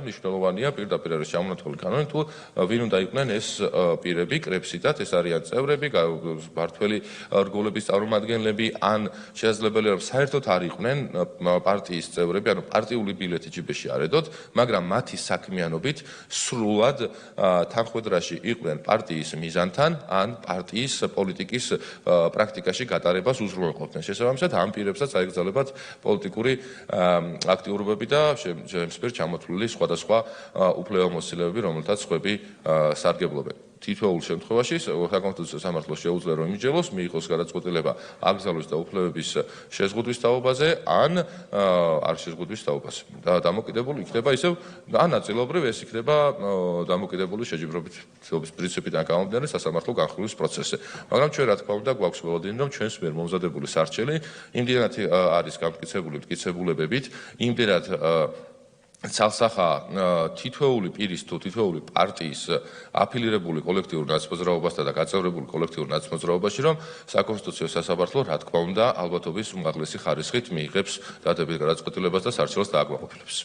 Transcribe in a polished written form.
მნიშვნელოვანია პირდაპირ არის ჩამონათვალი კანონით თუ ვინ უნდა იყვნენ ეს პირები კრებსიტად ეს არიან წევრები მართველი რგოლების წარმომადგენლები ან შესაძლებელია რომ საერთოდ არ იყვნენ პარტიის წევრები ანუ პარტიული ბილეთი ჯიბეში არ ედოთ მაგრამ მათი საქმიანობით სრულად თანხმედრაში იყვნენ პარტიის მიზანთან ან პარტიის პოლიტიკის პრაქტიკაში გატარებას უზრუნველყოფდნენ შესაბამისად ამ პირებსაც აეკრძალებათ პოლიტიკური აქტიურობები და შემსწირ ჩამოთვლილი სხვადასხვა უფლებამოსილებები რომელთაც სხვები სარგებლობენ თითოეულ შემთხვევაში საკონსტიტუციო სამართლოს შეუძლია რომ იმიჯელოს მიიღოს გადაწყვეტილება აკრძალვის და უფლებების შეზღუდვის თაობაზე ან არ შეზღუდვის თაობაზე და დამოკიდებული იქნება ისევ ან ნაწილობრივ ეს იქნება დამოკიდებული შეჯიბრებების პრინციპიდან გამომდინარე სასამართლო განხილვის პროცესზე მაგრამ ჩვენ რა თქმა უნდა გვაქვს ველოდინი რომ ჩვენს მიერ მომზადებული სარჩელი იმდენად არის გამტკიცებული მტკიცებულებებით იმდენად ცალსახა თითოეული პირის თუ თითოეული პარტიის აფილირებული კოლექტიურ ნაცმოძრაობასთან და გაწევრებული კოლექტიურ ნაცმოძრაობაში რომ საკონსტიტუციო სასამართლო რა თქმა უნდა ალბათობის უმაღლესი ხარისხით მიიღებს დადებით გადაწყვეტილებას და სარჩელს დააკმაყოფილებს